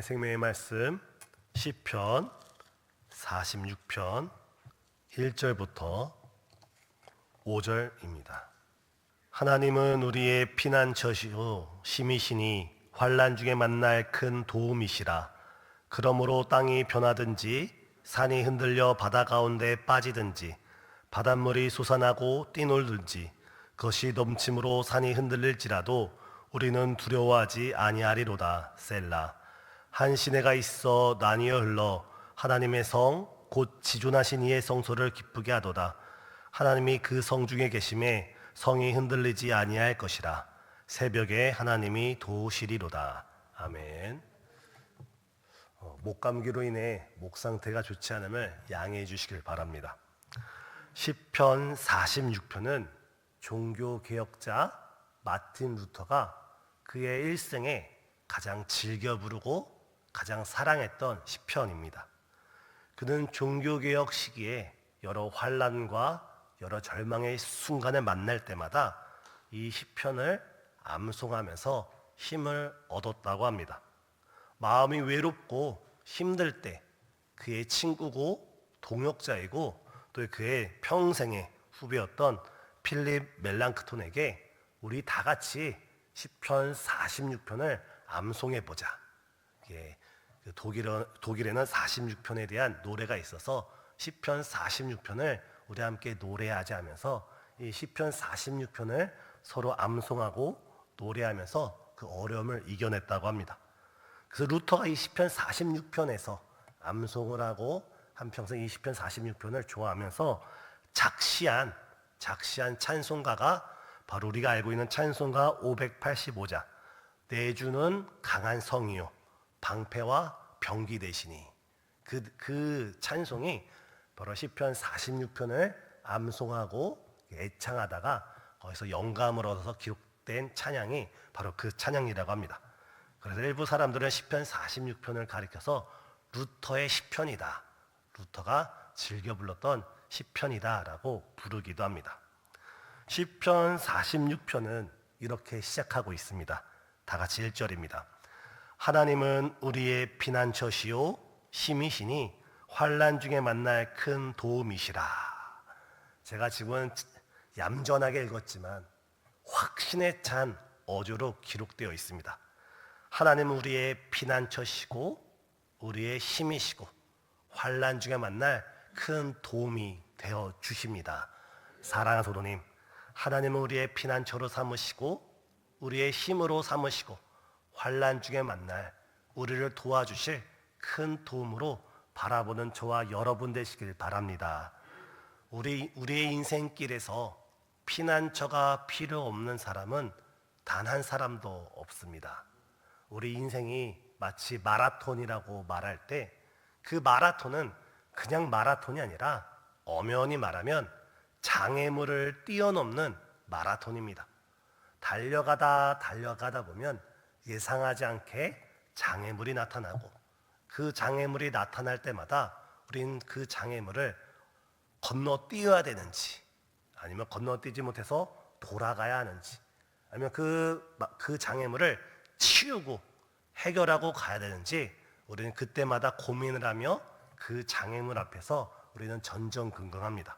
오늘의 생명의 말씀 시편 46편 1절부터 5절입니다. 하나님은 우리의 피난처시오 힘이시니 환난 중에 만날 큰 도움이시라. 그러므로 땅이 변하든지 산이 흔들려 바다 가운데 빠지든지 바닷물이 솟아나고 뛰놀든지 그것이 넘침으로 산이 흔들릴지라도 우리는 두려워하지 아니하리로다. 셀라. 한 시내가 있어 나뉘어 흘러 하나님의 성 곧 지존하신 이의 성소를 기쁘게 하도다. 하나님이 그 성 중에 계심에 성이 흔들리지 아니할 것이라. 새벽에 하나님이 도우시리로다. 아멘. 목감기로 인해 목 상태가 좋지 않음을 양해해 주시길 바랍니다. 시편 46편은 종교개혁자 마틴 루터가 그의 일생에 가장 즐겨 부르고 가장 사랑했던 시편입니다. 그는 종교개혁 시기에 여러 환난과 여러 절망의 순간을 만날 때마다 이 시편을 암송하면서 힘을 얻었다고 합니다. 마음이 외롭고 힘들 때 그의 친구고 동역자이고 또 그의 평생의 후배였던 필립 멜랑크톤에게 우리 다 같이 시편 46편을 암송해 보자. 독일에는 46편에 대한 노래가 있어서 시편 46편을 우리 함께 노래하자 하면서 이 시편 46편을 서로 암송하고 노래하면서 그 어려움을 이겨냈다고 합니다. 그래서 루터가 이 시편 46편에서 암송을 하고 한평생 이 시편 46편을 좋아하면서 작시한 찬송가가 바로 우리가 알고 있는 찬송가 585자 내 주는 강한 성이요 방패와 병기 되시니 그 찬송이 바로 시편 46편을 암송하고 애창하다가 거기서 영감을 얻어서 기록된 찬양이 바로 그 찬양이라고 합니다. 그래서 일부 사람들은 시편 46편을 가리켜서 루터의 시편이다, 루터가 즐겨 불렀던 시편이다라고 부르기도 합니다. 시편 46편은 이렇게 시작하고 있습니다. 다 같이 1절입니다. 하나님은 우리의 피난처시요 힘이시니 환난 중에 만날 큰 도움이시라. 제가 지금은 얌전하게 읽었지만 확신에 찬 어조로 기록되어 있습니다. 하나님은 우리의 피난처시고 우리의 힘이시고 환난 중에 만날 큰 도움이 되어 주십니다. 사랑하는 성도님, 하나님은 우리의 피난처로 삼으시고 우리의 힘으로 삼으시고 환난 중에 만날 우리를 도와주실 큰 도움으로 바라보는 저와 여러분 되시길 바랍니다. 우리의 인생길에서 피난처가 필요 없는 사람은 단 한 사람도 없습니다. 우리 인생이 마치 마라톤이라고 말할 때 그 마라톤은 그냥 마라톤이 아니라 엄연히 말하면 장애물을 뛰어넘는 마라톤입니다. 달려가다 보면 예상하지 않게 장애물이 나타나고 그 장애물이 나타날 때마다 우린 그 장애물을 건너뛰어야 되는지 아니면 건너뛰지 못해서 돌아가야 하는지 아니면 그 장애물을 치우고 해결하고 가야 되는지 우리는 그때마다 고민을 하며 그 장애물 앞에서 우리는 전전긍긍합니다.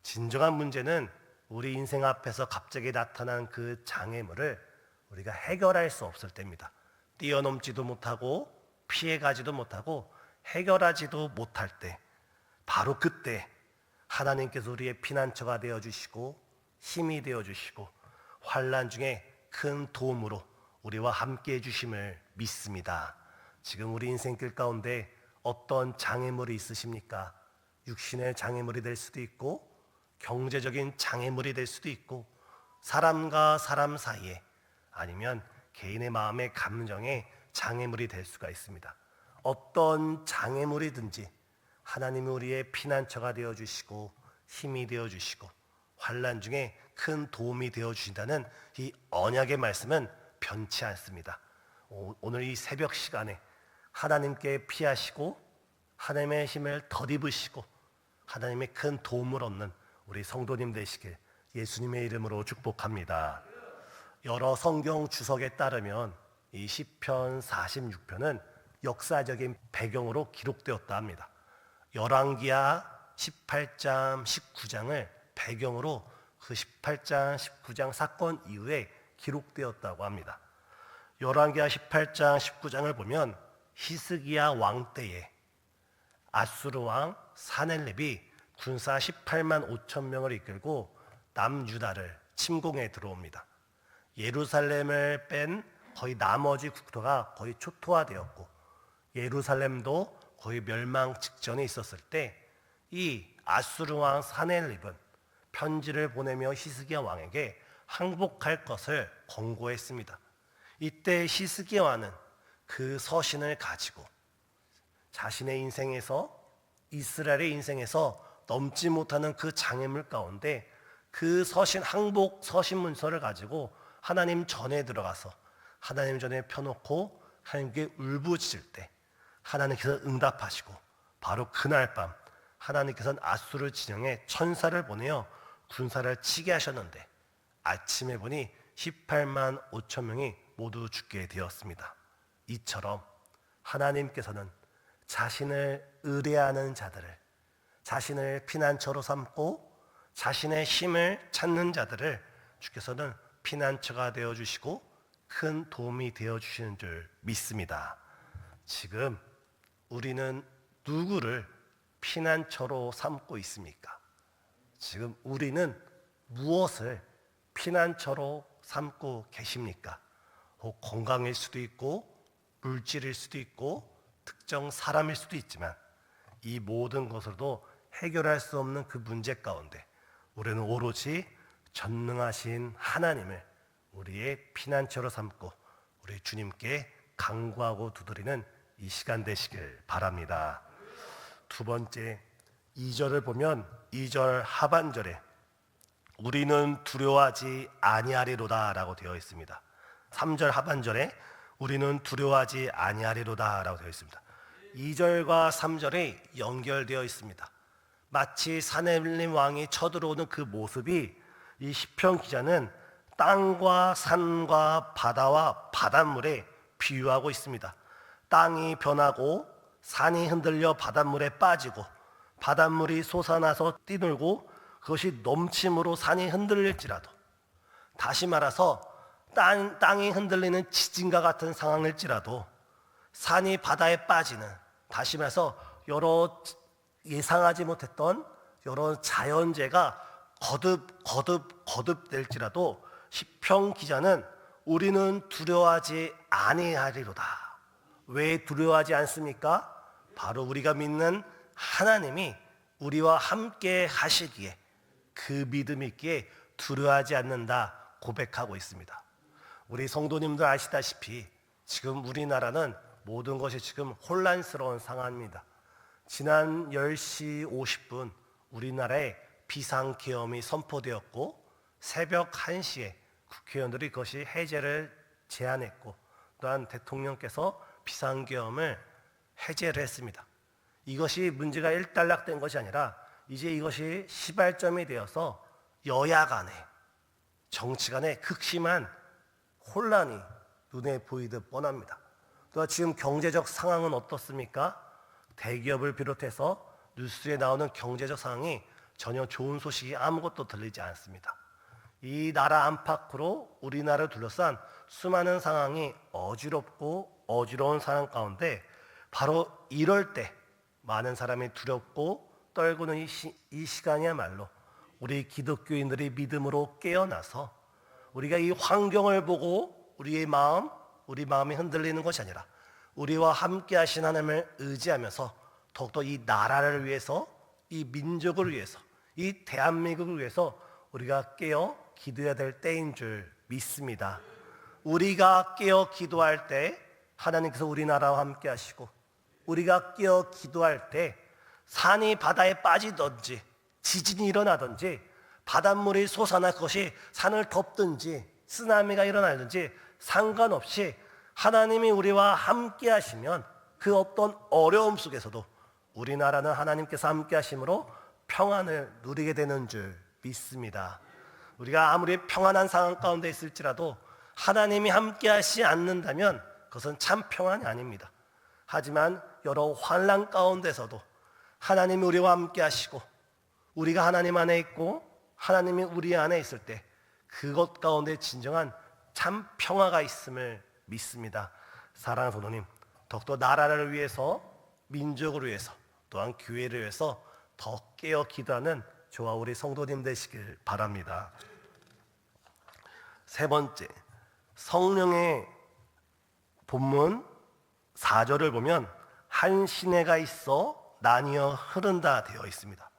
진정한 문제는 우리 인생 앞에서 갑자기 나타난 그 장애물을 우리가 해결할 수 없을 때입니다. 뛰어넘지도 못하고 피해가지도 못하고 해결하지도 못할 때 바로 그때 하나님께서 우리의 피난처가 되어주시고 힘이 되어주시고 환난 중에 큰 도움으로 우리와 함께 해주심을 믿습니다. 지금 우리 인생길 가운데 어떤 장애물이 있으십니까? 육신의 장애물이 될 수도 있고 경제적인 장애물이 될 수도 있고 사람과 사람 사이에 아니면 개인의 마음의 감정에 장애물이 될 수가 있습니다. 어떤 장애물이든지 하나님이 우리의 피난처가 되어주시고 힘이 되어주시고 환난 중에 큰 도움이 되어주신다는 이 언약의 말씀은 변치 않습니다. 오늘 이 새벽 시간에 하나님께 피하시고 하나님의 힘을 덧입으시고 하나님의 큰 도움을 얻는 우리 성도님 되시길 예수님의 이름으로 축복합니다. 여러 성경 주석에 따르면 이 시편 46편은 역사적인 배경으로 기록되었다 합니다. 열왕기하 18장, 19장을 배경으로 그 18장, 19장 사건 이후에 기록되었다고 합니다. 열왕기하 18장, 19장을 보면 히스기야 왕 때에 아수르 왕 사넬립이 군사 18만 5천 명을 이끌고 남유다를 침공해 들어옵니다. 예루살렘을 뺀 거의 나머지 국토가 거의 초토화되었고 예루살렘도 거의 멸망 직전에 있었을 때 이 아수르 왕 사넬립은 편지를 보내며 히스기야 왕에게 항복할 것을 권고했습니다. 이때 히스기야 왕은 그 서신을 가지고 자신의 인생에서 이스라엘의 인생에서 넘지 못하는 그 장애물 가운데 그 서신 항복 서신 문서를 가지고 하나님 전에 들어가서 하나님 전에 펴놓고 하나님께 울부짖을 때 하나님께서 응답하시고 바로 그날 밤 하나님께서는 아수르 진영에 천사를 보내어 군사를 치게 하셨는데 아침에 보니 18만 5천 명이 모두 죽게 되었습니다. 이처럼 하나님께서는 자신을 의뢰하는 자들을 자신을 피난처로 삼고 자신의 힘을 찾는 자들을 주께서는 피난처가 되어주시고 큰 도움이 되어주시는 줄 믿습니다. 지금 우리는 누구를 피난처로 삼고 있습니까? 지금 우리는 무엇을 피난처로 삼고 계십니까? 혹 건강일 수도 있고 물질일 수도 있고 특정 사람일 수도 있지만 이 모든 것으로도 해결할 수 없는 그 문제 가운데 우리는 오로지 전능하신 하나님을 우리의 피난처로 삼고 우리 주님께 간구하고 두드리는 이 시간 되시길 바랍니다. 두 번째 2절을 보면 2절 하반절에 우리는 두려워하지 아니하리로다 라고 되어 있습니다. 3절 하반절에 우리는 두려워하지 아니하리로다 라고 되어 있습니다. 2절과 3절이 연결되어 있습니다. 마치 사넬립 왕이 쳐들어오는 그 모습이 이 시편 기자는 땅과 산과 바다와 바닷물에 비유하고 있습니다. 땅이 변하고 산이 흔들려 바닷물에 빠지고 바닷물이 솟아나서 뛰놀고 그것이 넘침으로 산이 흔들릴지라도 다시 말해서 땅이 흔들리는 지진과 같은 상황일지라도 산이 바다에 빠지는 다시 말해서 여러 예상하지 못했던 여러 자연재해가 거듭될지라도 시편 기자는 우리는 두려워하지 아니하리로다. 왜 두려워하지 않습니까? 바로 우리가 믿는 하나님이 우리와 함께 하시기에 그 믿음 있기에 두려워하지 않는다 고백하고 있습니다. 우리 성도님들 아시다시피 지금 우리나라는 모든 것이 지금 혼란스러운 상황입니다. 지난 10시 50분 우리나라에 비상계엄이 선포되었고 새벽 1시에 국회의원들이 그것이 해제를 제안했고 또한 대통령께서 비상계엄을 해제를 했습니다. 이것이 문제가 일단락된 것이 아니라 이제 이것이 시발점이 되어서 여야 간에 정치 간에 극심한 혼란이 눈에 보이듯 뻔합니다. 또 지금 경제적 상황은 어떻습니까? 대기업을 비롯해서 뉴스에 나오는 경제적 상황이 전혀 좋은 소식이 아무것도 들리지 않습니다. 이 나라 안팎으로 우리나라를 둘러싼 수많은 상황이 어지럽고 어지러운 상황 가운데 바로 이럴 때 많은 사람이 두렵고 떨고는 이 시간이야말로 우리 기독교인들이 믿음으로 깨어나서 우리가 이 환경을 보고 우리 마음이 흔들리는 것이 아니라 우리와 함께 하신 하나님을 의지하면서 더욱더 이 나라를 위해서 이 민족을 위해서 이 대한민국을 위해서 우리가 깨어 기도해야 될 때인 줄 믿습니다. 우리가 깨어 기도할 때 하나님께서 우리나라와 함께 하시고 우리가 깨어 기도할 때 산이 바다에 빠지든지 지진이 일어나든지 바닷물이 솟아나 그것이 산을 덮든지 쓰나미가 일어나든지 상관없이 하나님이 우리와 함께 하시면 그 어떤 어려움 속에서도 우리나라는 하나님께서 함께 하심으로 평안을 누리게 되는 줄 믿습니다. 우리가 아무리 평안한 상황 가운데 있을지라도 하나님이 함께 하시지 않는다면 그것은 참 평안이 아닙니다. 하지만 여러 환난 가운데서도 하나님이 우리와 함께 하시고 우리가 하나님 안에 있고 하나님이 우리 안에 있을 때 그것 가운데 진정한 참 평화가 있음을 믿습니다. 사랑하는 성도님, 더욱더 나라를 위해서, 민족을 위해서, 또한 교회를 위해서 더 깨어 기도하는 저와 우리 성도님 되시길 바랍니다. 세 번째, 성령의 본문 4절을 보면 한 시내가 있어 나뉘어 흐른다 되어 있습니다.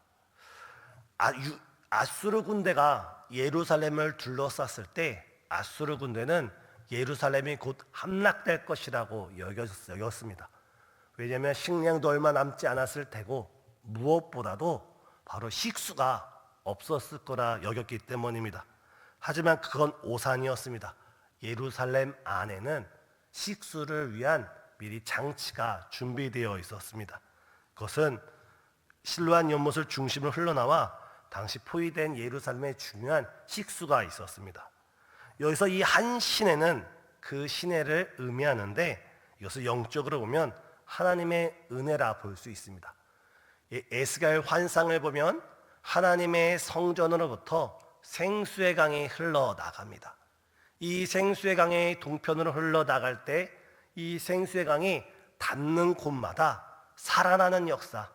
아수르 군대가 예루살렘을 둘러쌌을 때 아수르 군대는 예루살렘이 곧 함락될 것이라고 여겼습니다. 왜냐하면 식량도 얼마 남지 않았을 테고 무엇보다도 바로 식수가 없었을 거라 여겼기 때문입니다. 하지만 그건 오산이었습니다. 예루살렘 안에는 식수를 위한 미리 장치가 준비되어 있었습니다. 그것은 실로암 연못을 중심으로 흘러나와 당시 포위된 예루살렘에 중요한 식수가 있었습니다. 여기서 이 한 시내는 그 시내를 의미하는데 이것을 영적으로 보면 하나님의 은혜라 볼 수 있습니다. 에스겔 환상을 보면 하나님의 성전으로부터 생수의 강이 흘러나갑니다. 이 생수의 강이 동편으로 흘러나갈 때 이 생수의 강이 닿는 곳마다 살아나는 역사,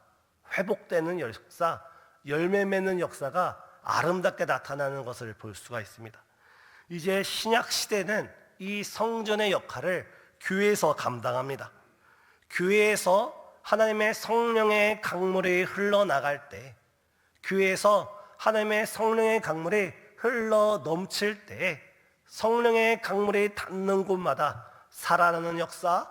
회복되는 역사, 열매 맺는 역사가 아름답게 나타나는 것을 볼 수가 있습니다. 이제 신약 시대는 이 성전의 역할을 교회에서 감당합니다. 교회에서 하나님의 성령의 강물이 흘러나갈 때, 교회에서 하나님의 성령의 강물이 흘러 넘칠 때 성령의 강물이 닿는 곳마다 살아나는 역사,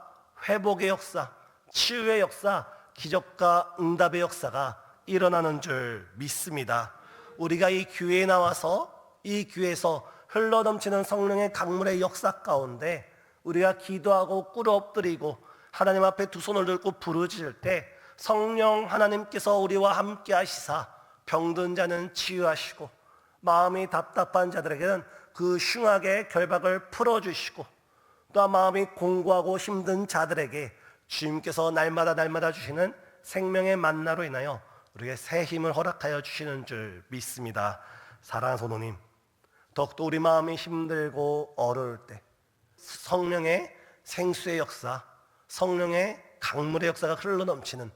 회복의 역사, 치유의 역사, 기적과 응답의 역사가 일어나는 줄 믿습니다. 우리가 이 교회에 나와서 이 교회에서 흘러넘치는 성령의 강물의 역사 가운데 우리가 기도하고 꿇어 엎드리고 하나님 앞에 두 손을 들고 부르짖을 때 성령 하나님께서 우리와 함께 하시사 병든 자는 치유하시고 마음이 답답한 자들에게는 그 흉악의 결박을 풀어주시고 또 마음이 공고하고 힘든 자들에게 주님께서 날마다 주시는 생명의 만나로 인하여 우리에게 새 힘을 허락하여 주시는 줄 믿습니다. 사랑하는 성도님, 더욱더 우리 마음이 힘들고 어려울 때 성령의 생수의 역사, 성령의 강물의 역사가 흘러넘치는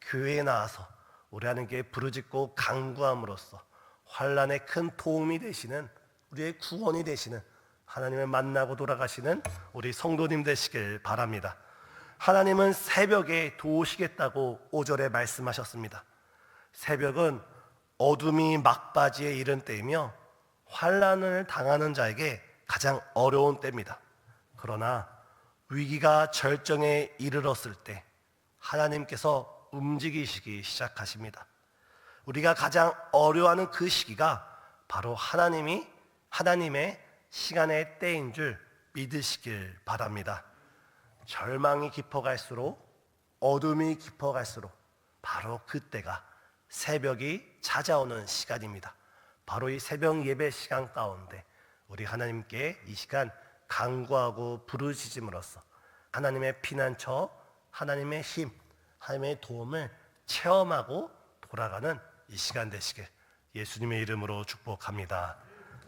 교회에 나와서 우리 하나님께 부르짖고 간구함으로써 환난에 큰 도움이 되시는, 우리의 구원이 되시는 하나님을 만나고 돌아가시는 우리 성도님 되시길 바랍니다. 하나님은 새벽에 도우시겠다고 5절에 말씀하셨습니다. 새벽은 어둠이 막바지에 이른 때이며 환난을 당하는 자에게 가장 어려운 때입니다. 그러나 위기가 절정에 이르렀을 때 하나님께서 움직이시기 시작하십니다. 우리가 가장 어려워하는 그 시기가 바로 하나님의 시간의 때인 줄 믿으시길 바랍니다. 절망이 깊어갈수록, 어둠이 깊어갈수록 바로 그때가 새벽이 찾아오는 시간입니다. 바로 이 새벽 예배 시간 가운데 우리 하나님께 이 시간 간구하고 부르짖음으로써 하나님의 피난처, 하나님의 힘, 하나님의 도움을 체험하고 돌아가는 이 시간 되시길 예수님의 이름으로 축복합니다.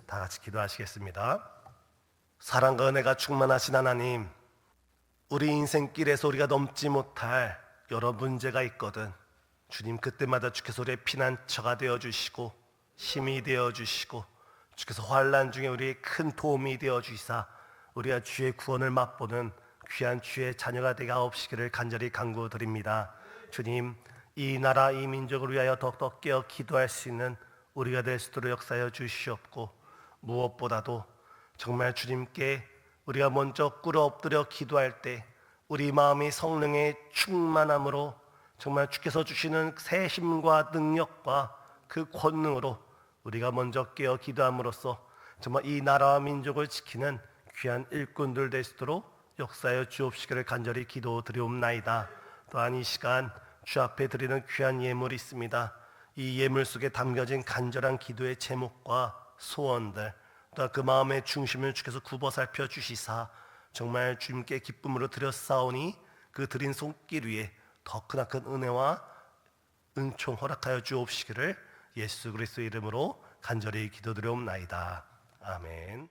다 같이 기도하시겠습니다. 사랑과 은혜가 충만하신 하나님, 우리 인생길에서 우리가 넘지 못할 여러 문제가 있거든 주님, 그때마다 주께서 우리의 피난처가 되어주시고 힘이 되어주시고 주께서 환난 중에 우리의 큰 도움이 되어주시사 우리가 주의 구원을 맛보는 귀한 주의 자녀가 되게 하옵시기를 간절히 간구드립니다. 주님, 이 나라 이 민족을 위하여 더욱더 깨어 기도할 수 있는 우리가 될 수 있도록 역사하여 주시옵고, 무엇보다도 정말 주님께 우리가 먼저 꿇어 엎드려 기도할 때 우리 마음이 성령의 충만함으로 정말 주께서 주시는 새 힘과 능력과 그 권능으로 우리가 먼저 깨어 기도함으로써 정말 이 나라와 민족을 지키는 귀한 일꾼들 될 수 있도록 역사하여 주옵시기를 간절히 기도드리옵나이다. 또한 이 시간 주 앞에 드리는 귀한 예물이 있습니다. 이 예물 속에 담겨진 간절한 기도의 제목과 소원들, 또 그 마음의 중심을 주께서 굽어 살펴 주시사 정말 주님께 기쁨으로 드렸사오니 그 드린 손길 위에 더 크나큰 은혜와 은총 허락하여 주옵시기를 예수 그리스도의 이름으로 간절히 기도드려옵나이다. 아멘.